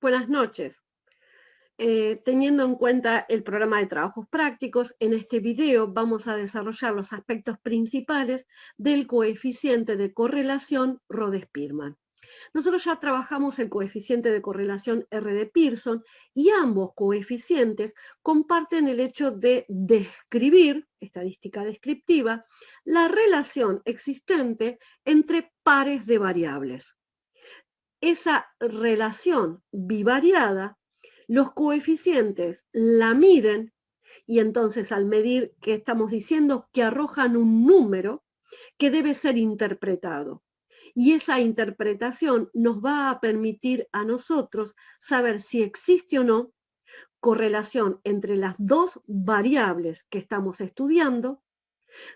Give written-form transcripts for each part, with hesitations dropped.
Buenas noches. Teniendo en cuenta el programa de trabajos prácticos, en este video vamos a desarrollar los aspectos principales del coeficiente de correlación Rode-Spearman. Nosotros ya trabajamos el coeficiente de correlación R de Pearson y ambos coeficientes comparten el hecho de describir, estadística descriptiva, la relación existente entre pares de variables. Esa relación bivariada, los coeficientes la miden y entonces al medir, ¿qué estamos diciendo? Que arrojan un número que debe ser interpretado. Y esa interpretación nos va a permitir a nosotros saber si existe o no correlación entre las dos variables que estamos estudiando,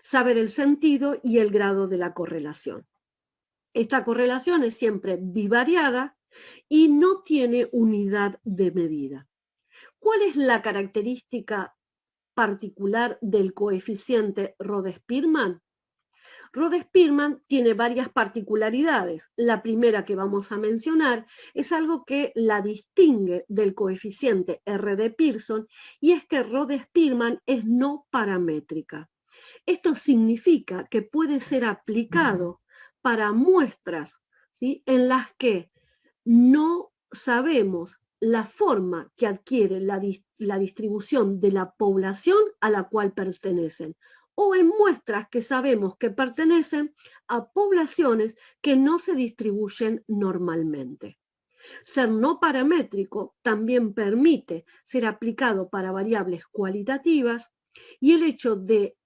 saber el sentido y el grado de la correlación. Esta correlación es siempre bivariada y no tiene unidad de medida. ¿Cuál es la característica particular del coeficiente Rode-Spearman? Rode-Spearman tiene varias particularidades. La primera que vamos a mencionar es algo que la distingue del coeficiente R de Pearson y es que Rode-Spearman es no paramétrica. Esto significa que puede ser aplicado para muestras, ¿sí?, en las que no sabemos la forma que adquiere la distribución de la población a la cual pertenecen, o en muestras que sabemos que pertenecen a poblaciones que no se distribuyen normalmente. Ser no paramétrico también permite ser aplicado para variables cualitativas y el hecho de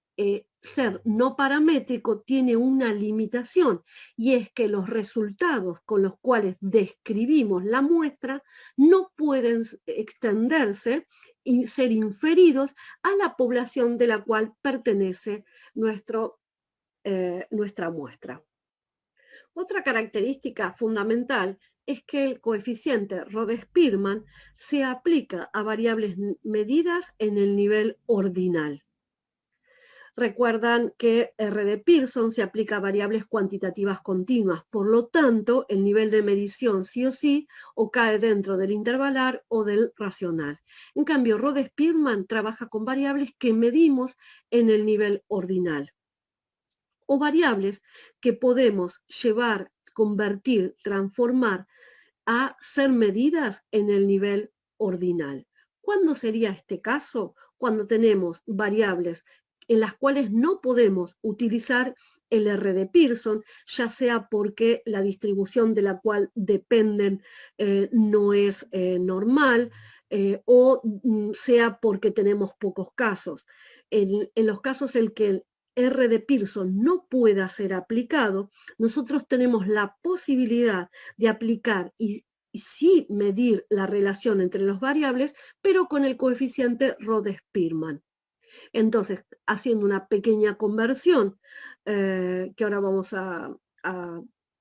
ser no paramétrico tiene una limitación y es que los resultados con los cuales describimos la muestra no pueden extenderse y ser inferidos a la población de la cual pertenece nuestra muestra. Otra característica fundamental es que el coeficiente Rode-Spearman se aplica a variables medidas en el nivel ordinal. Recuerdan que R de Pearson se aplica a variables cuantitativas continuas, por lo tanto, el nivel de medición sí o sí o cae dentro del intervalar o del racional. En cambio, Rode-Spearman trabaja con variables que medimos en el nivel ordinal o variables que podemos llevar, convertir, transformar a ser medidas en el nivel ordinal. ¿Cuándo sería este caso? Cuando tenemos variables en las cuales no podemos utilizar el R de Pearson, ya sea porque la distribución de la cual dependen no es normal o sea porque tenemos pocos casos. En los casos en que el R de Pearson no pueda ser aplicado, nosotros tenemos la posibilidad de aplicar y sí medir la relación entre las variables, pero con el coeficiente Rode-Spearman. Entonces, haciendo una pequeña conversión, que ahora vamos a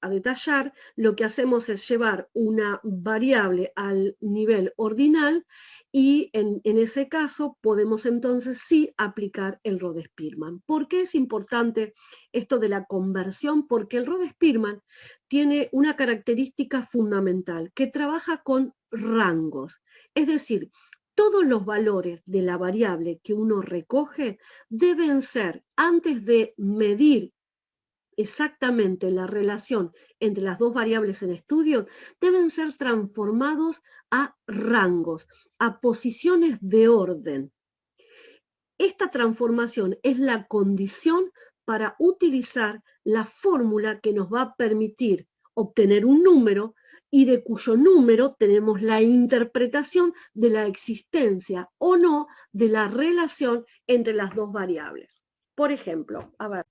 detallar, lo que hacemos es llevar una variable al nivel ordinal y en ese caso podemos entonces sí aplicar el Rode-Spearman. ¿Por qué es importante esto de la conversión? Porque el Rode-Spearman tiene una característica fundamental, que trabaja con rangos. Es decir, todos los valores de la variable que uno recoge deben ser, antes de medir exactamente la relación entre las dos variables en estudio, deben ser transformados a rangos, a posiciones de orden. Esta transformación es la condición para utilizar la fórmula que nos va a permitir obtener un número y de cuyo número tenemos la interpretación de la existencia o no de la relación entre las dos variables. Por ejemplo, a ver,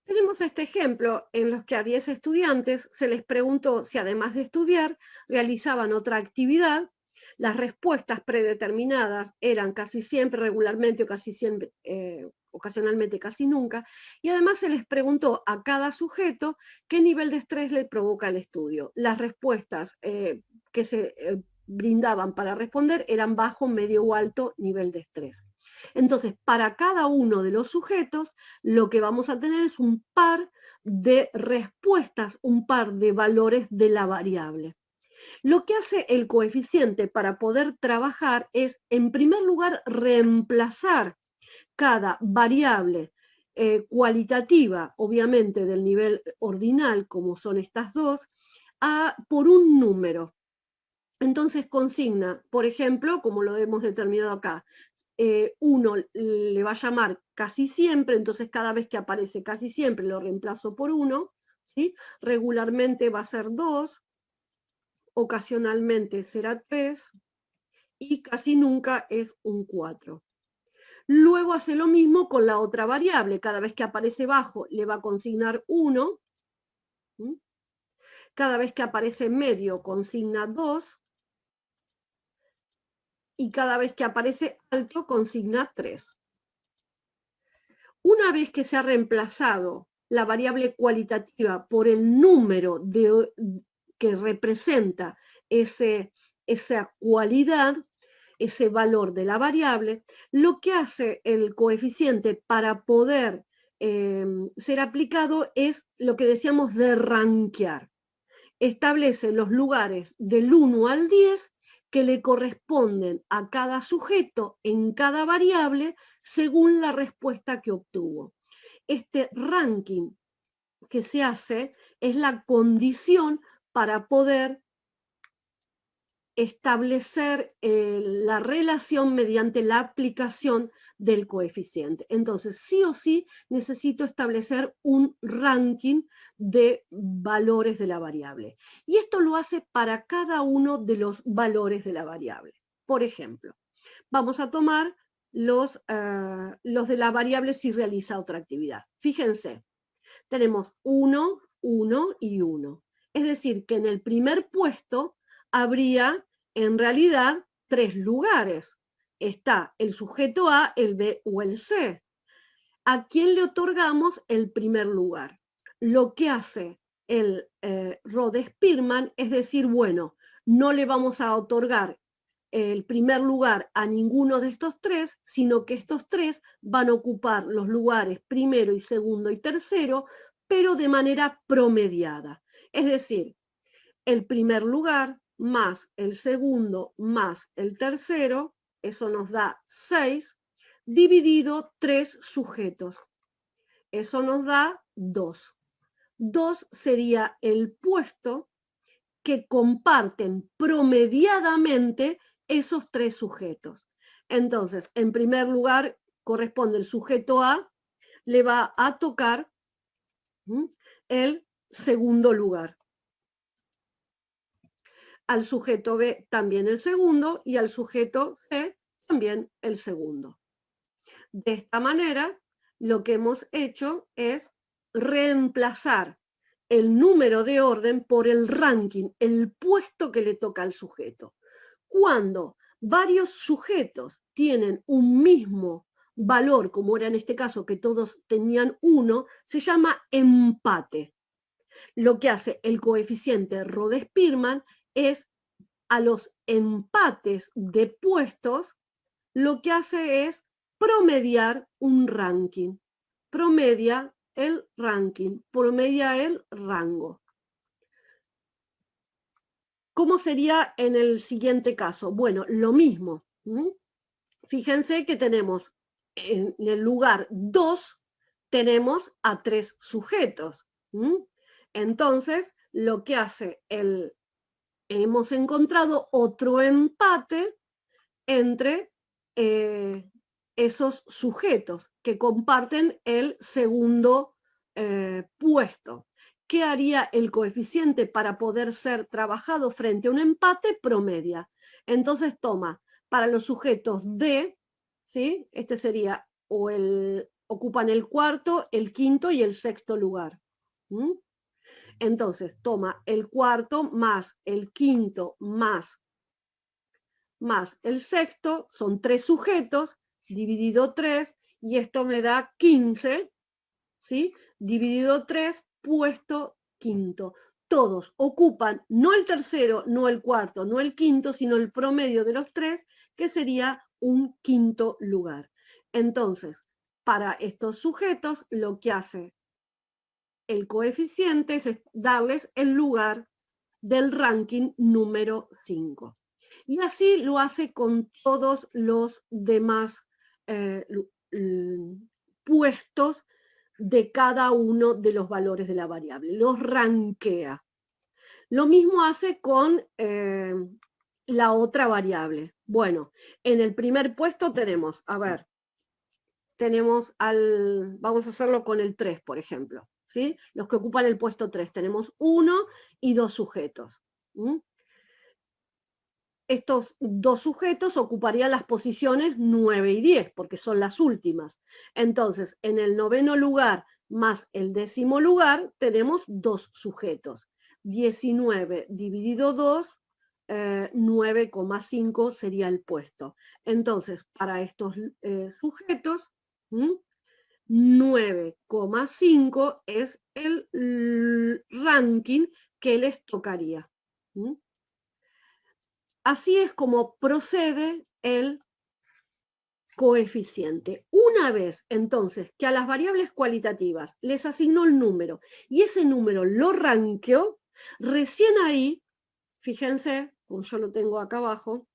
tenemos este ejemplo en los que a 10 estudiantes se les preguntó si además de estudiar realizaban otra actividad. Las respuestas predeterminadas eran casi siempre, regularmente o casi siempre, ocasionalmente casi nunca, y además se les preguntó a cada sujeto qué nivel de estrés le provoca el estudio. Las respuestas que se brindaban para responder eran bajo, medio o alto nivel de estrés. Entonces, para cada uno de los sujetos, lo que vamos a tener es un par de respuestas, un par de valores de la variable. Lo que hace el coeficiente para poder trabajar es, en primer lugar, reemplazar cada variable cualitativa, obviamente del nivel ordinal, como son estas dos, por un número. Entonces consigna, por ejemplo, como lo hemos determinado acá, 1 le va a llamar casi siempre, entonces cada vez que aparece casi siempre lo reemplazo por 1, ¿sí? Regularmente va a ser 2, ocasionalmente será 3 y casi nunca es un 4. Luego hace lo mismo con la otra variable, cada vez que aparece bajo le va a consignar 1, ¿sí? Cada vez que aparece en medio consigna 2, y cada vez que aparece alto consigna 3. Una vez que se ha reemplazado la variable cualitativa por el número que representa esa cualidad, ese valor de la variable, lo que hace el coeficiente para poder ser aplicado es lo que decíamos de rankear. Establece los lugares del 1 al 10 que le corresponden a cada sujeto en cada variable según la respuesta que obtuvo. Este ranking que se hace es la condición para poder establecer la relación mediante la aplicación del coeficiente. Entonces, sí o sí, necesito establecer un ranking de valores de la variable. Y esto lo hace para cada uno de los valores de la variable. Por ejemplo, vamos a tomar los de la variable si realiza otra actividad. Fíjense, tenemos 1, 1 y 1. Es decir, que en el primer puesto habría en realidad 3 lugares. Está el sujeto A, el B o el C. ¿A quién le otorgamos el primer lugar? Lo que hace el Rode-Spearman es decir, bueno, no le vamos a otorgar el primer lugar a ninguno de estos tres, sino que estos tres van a ocupar los lugares primero y segundo y tercero, pero de manera promediada. Es decir, el primer lugar más el segundo más el tercero, eso nos da 6, dividido 3 sujetos. Eso nos da 2. 2 sería el puesto que comparten promediadamente esos 3 sujetos. Entonces, en primer lugar, corresponde el sujeto A, le va a tocar el segundo lugar. Al sujeto B también el segundo y al sujeto C también el segundo. De esta manera, lo que hemos hecho es reemplazar el número de orden por el ranking, el puesto que le toca al sujeto. Cuando varios sujetos tienen un mismo valor, como era en este caso que todos tenían 1, se llama empate. Lo que hace el coeficiente Rode-Spearman es a los empates de puestos, lo que hace es promediar un ranking. Promedia el ranking, promedia el rango. ¿Cómo sería en el siguiente caso? Bueno, lo mismo. Fíjense que tenemos en el lugar 2, tenemos a 3 sujetos. Entonces, lo que hace hemos encontrado otro empate entre esos sujetos que comparten el segundo puesto. ¿Qué haría el coeficiente para poder ser trabajado frente a un empate? Promedia. Entonces toma para los sujetos D, ¿sí? Este sería ocupan el cuarto, el quinto y el sexto lugar. Entonces toma el cuarto más el quinto más el sexto, son 3 sujetos, dividido 3, y esto me da 15, ¿sí? Dividido 3, puesto quinto. Todos ocupan no el tercero, no el cuarto, no el quinto, sino el promedio de los 3, que sería un quinto lugar. Entonces, para estos sujetos, lo que hace el coeficiente es darles el lugar del ranking número 5. Y así lo hace con todos los demás puestos de cada uno de los valores de la variable. Los rankea. Lo mismo hace con la otra variable. Bueno, en el primer puesto tenemos, a ver, vamos a hacerlo con el 3, por ejemplo, ¿sí? Los que ocupan el puesto 3, tenemos 1 y 2 sujetos. Estos 2 sujetos ocuparían las posiciones 9 y 10, porque son las últimas. Entonces, en el 9º lugar más el 10º lugar, tenemos 2 sujetos. 19 dividido 2, 9,5 sería el puesto. Entonces, para estos sujetos, 9,5 es el ranking que les tocaría. Así es como procede el coeficiente. Una vez, entonces, que a las variables cualitativas les asignó el número y ese número lo ranqueó, recién ahí, fíjense, como yo lo tengo acá abajo,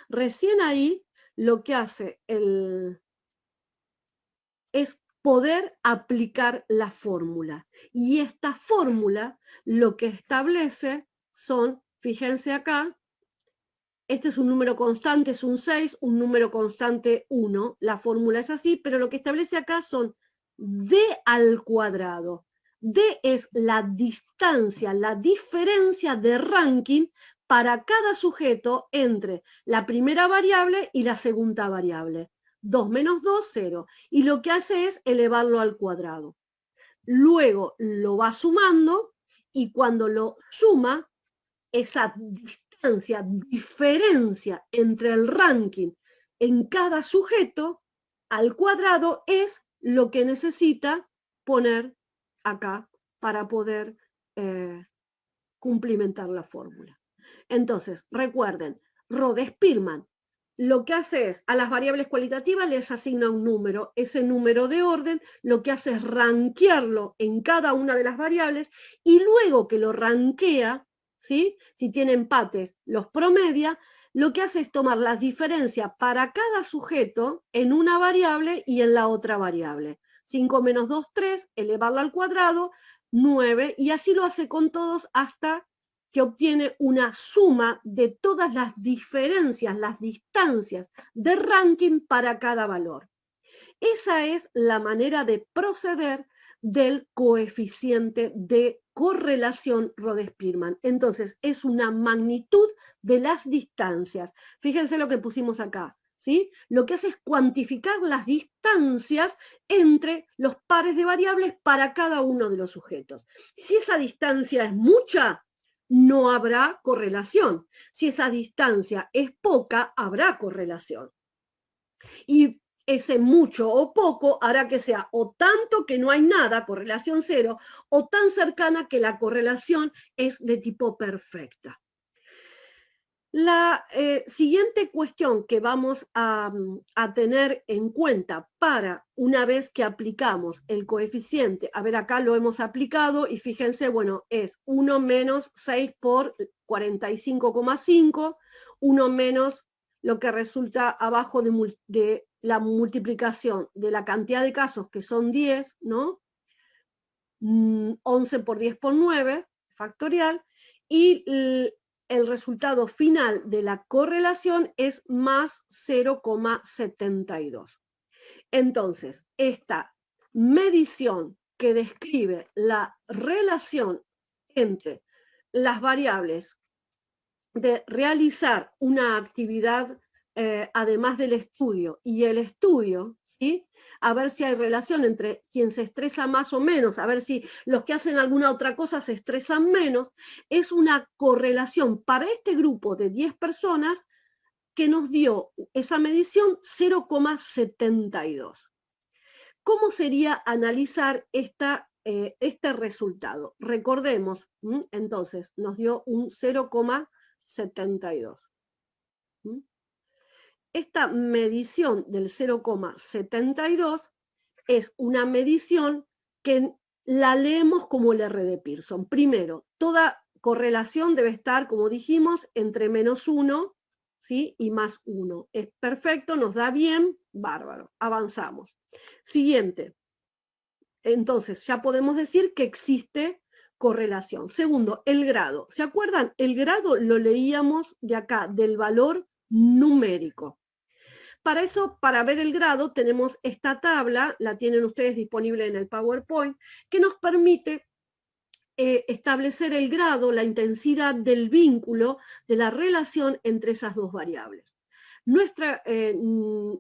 recién ahí lo que hace es poder aplicar la fórmula. Y esta fórmula lo que establece son, fíjense acá, este es un número constante, es un 6, un número constante 1. La fórmula es así, pero lo que establece acá son d al cuadrado. D es la distancia, la diferencia de ranking para cada sujeto entre la primera variable y la segunda variable. 2 menos 2, 0. Y lo que hace es elevarlo al cuadrado. Luego lo va sumando y cuando lo suma, esa diferencia entre el ranking en cada sujeto al cuadrado es lo que necesita poner acá para poder cumplimentar la fórmula. Entonces, recuerden, Rode-Spearman lo que hace es, a las variables cualitativas les asigna un número, ese número de orden lo que hace es rankearlo en cada una de las variables y luego que lo rankea, ¿sí? Si tiene empates, los promedia, lo que hace es tomar las diferencias para cada sujeto en una variable y en la otra variable. 5 menos 2, 3, elevarlo al cuadrado, 9, y así lo hace con todos hasta que obtiene una suma de todas las diferencias, las distancias de ranking para cada valor. Esa es la manera de proceder del coeficiente de correlación Rode-Spearman. Entonces, es una magnitud de las distancias. Fíjense lo que pusimos acá, ¿sí? Lo que hace es cuantificar las distancias entre los pares de variables para cada uno de los sujetos. Si esa distancia es mucha, no habrá correlación. Si esa distancia es poca, habrá correlación. Y ese mucho o poco hará que sea o tanto que no hay nada, correlación cero, o tan cercana que la correlación es de tipo perfecta. La siguiente cuestión que vamos a tener en cuenta para una vez que aplicamos el coeficiente, a ver, acá lo hemos aplicado y fíjense, bueno, es 1 menos 6 por 45,5, 1 menos lo que resulta abajo de la multiplicación de la cantidad de casos, que son 10, ¿no? 11 por 10 por 9, factorial, y el resultado final de la correlación es más 0,72. Entonces, esta medición que describe la relación entre las variables de realizar una actividad además del estudio y el estudio, ¿sí? A ver si hay relación entre quien se estresa más o menos, a ver si los que hacen alguna otra cosa se estresan menos, es una correlación para este grupo de 10 personas que nos dio esa medición 0,72. ¿Cómo sería analizar este resultado? Recordemos, entonces, nos dio un 0,72. Esta medición del 0,72 es una medición que la leemos como el R de Pearson. Primero, toda correlación debe estar, como dijimos, entre -1, ¿sí? Y +1. Es perfecto, nos da bien, bárbaro. Avanzamos. Siguiente. Entonces, ya podemos decir que existe correlación. Segundo, el grado. ¿Se acuerdan? El grado lo leíamos de acá, del valor numérico. Para eso, para ver el grado, tenemos esta tabla, la tienen ustedes disponible en el PowerPoint, que nos permite establecer el grado, la intensidad del vínculo, de la relación entre esas dos variables. Nuestro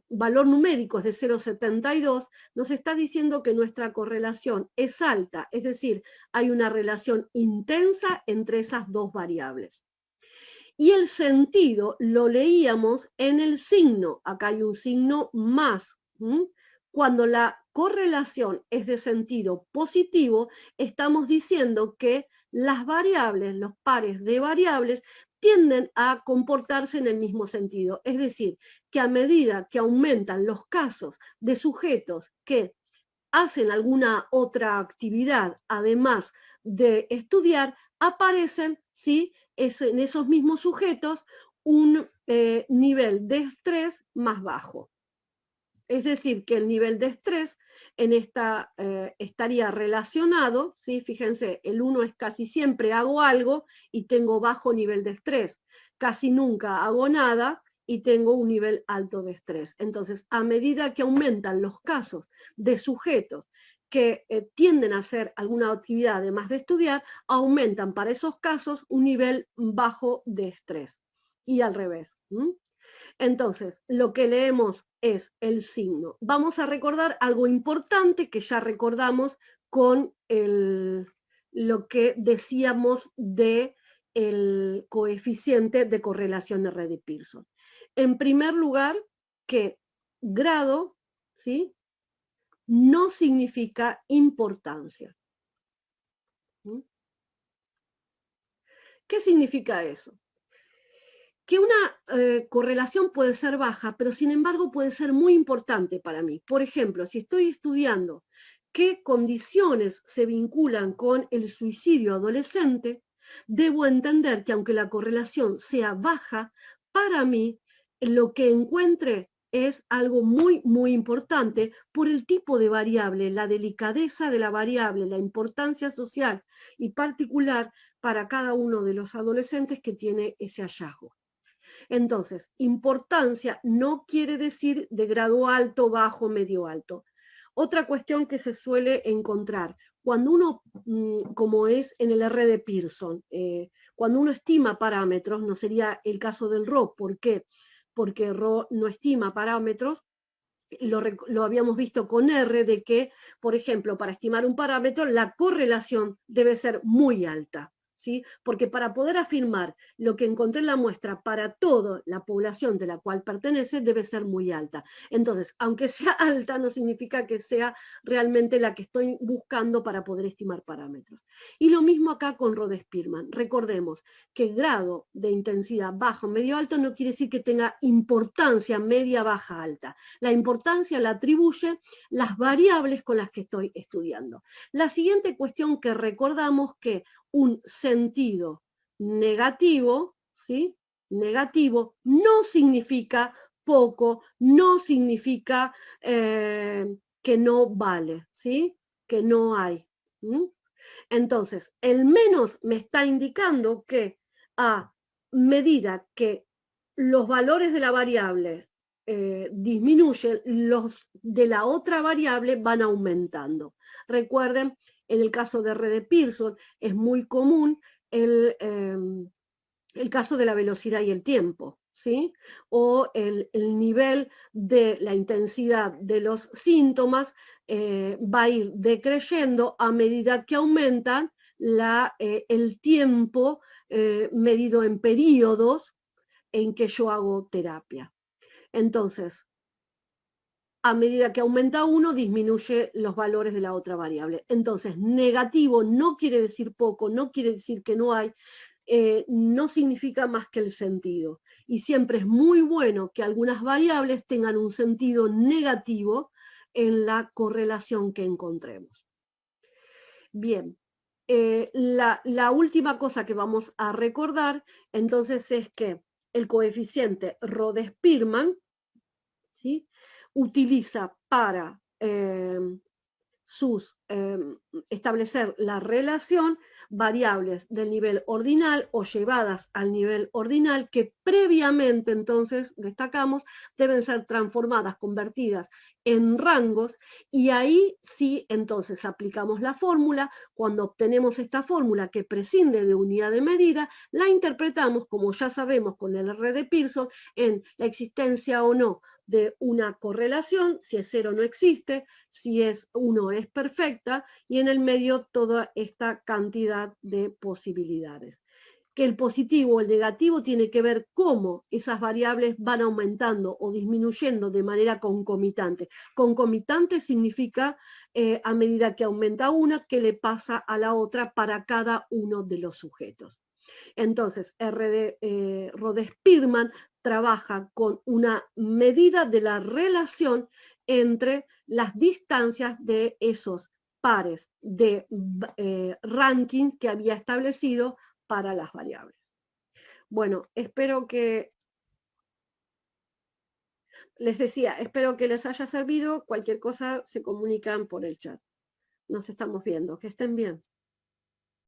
valor numérico es de 0,72, nos está diciendo que nuestra correlación es alta, es decir, hay una relación intensa entre esas dos variables. Y el sentido lo leíamos en el signo, acá hay un signo más. Cuando la correlación es de sentido positivo, estamos diciendo que las variables, los pares de variables, tienden a comportarse en el mismo sentido. Es decir, que a medida que aumentan los casos de sujetos que hacen alguna otra actividad, además de estudiar, aparecen, ¿sí?, en esos mismos sujetos un nivel de estrés más bajo. Es decir, que el nivel de estrés en esta estaría relacionado, ¿sí? Fíjense, el 1 es casi siempre hago algo y tengo bajo nivel de estrés. Casi nunca hago nada y tengo un nivel alto de estrés. Entonces, a medida que aumentan los casos de sujetos que tienden a hacer alguna actividad además de estudiar, aumentan para esos casos un nivel bajo de estrés. Y al revés. Entonces, lo que leemos es el signo. Vamos a recordar algo importante que ya recordamos con lo que decíamos de el coeficiente de correlación R de Pearson. En primer lugar, que grado, ¿sí?, no significa importancia. ¿Qué significa eso? Que una correlación puede ser baja, pero sin embargo puede ser muy importante para mí. Por ejemplo, si estoy estudiando qué condiciones se vinculan con el suicidio adolescente, debo entender que aunque la correlación sea baja, para mí lo que encuentre es algo muy, muy importante por el tipo de variable, la delicadeza de la variable, la importancia social y particular para cada uno de los adolescentes que tiene ese hallazgo. Entonces, importancia no quiere decir de grado alto, bajo, medio alto. Otra cuestión que se suele encontrar, cuando uno, como es en el R de Pearson, cuando uno estima parámetros, no sería el caso del RO. ¿Por qué? Porque RO no estima parámetros. Lo habíamos visto con R, de que, por ejemplo, para estimar un parámetro, la correlación debe ser muy alta. ¿Sí? Porque para poder afirmar lo que encontré en la muestra para toda la población de la cual pertenece debe ser muy alta. Entonces, aunque sea alta, no significa que sea realmente la que estoy buscando para poder estimar parámetros. Y lo mismo acá con Rode-Spearman. Recordemos que el grado de intensidad bajo, medio, alto no quiere decir que tenga importancia media, baja, alta. La importancia la atribuye las variables con las que estoy estudiando. La siguiente cuestión que recordamos que un sentido negativo, ¿sí?, negativo no significa poco, no significa que no vale, ¿sí?, que no hay. Entonces, el menos me está indicando que a medida que los valores de la variable disminuyen, los de la otra variable van aumentando. Recuerden, en el caso de R de Pearson es muy común el caso de la velocidad y el tiempo, ¿sí? O el nivel de la intensidad de los síntomas va a ir decreyendo a medida que aumentan el tiempo medido en periodos en que yo hago terapia. Entonces, a medida que aumenta uno, disminuye los valores de la otra variable. Entonces, negativo no quiere decir poco, no quiere decir que no hay, no significa más que el sentido. Y siempre es muy bueno que algunas variables tengan un sentido negativo en la correlación que encontremos. Bien, la última cosa que vamos a recordar entonces es que el coeficiente Rode-Spearman, ¿sí?, utiliza para establecer la relación variables del nivel ordinal o llevadas al nivel ordinal que previamente, entonces, destacamos, deben ser transformadas, convertidas en rangos, y ahí sí, entonces, aplicamos la fórmula. Cuando obtenemos esta fórmula que prescinde de unidad de medida, la interpretamos, como ya sabemos con el R de Pearson, en la existencia o no de una correlación. Si es cero no existe, si es 1 es perfecta, y en el medio toda esta cantidad de posibilidades. Que el positivo o el negativo tiene que ver cómo esas variables van aumentando o disminuyendo de manera concomitante. Concomitante significa a medida que aumenta una, qué le pasa a la otra para cada uno de los sujetos. Entonces, Rode-Spearman trabaja con una medida de la relación entre las distancias de esos pares de rankings que había establecido para las variables. Bueno, espero que, les decía, espero que les haya servido. Cualquier cosa se comunican por el chat. Nos estamos viendo. Que estén bien.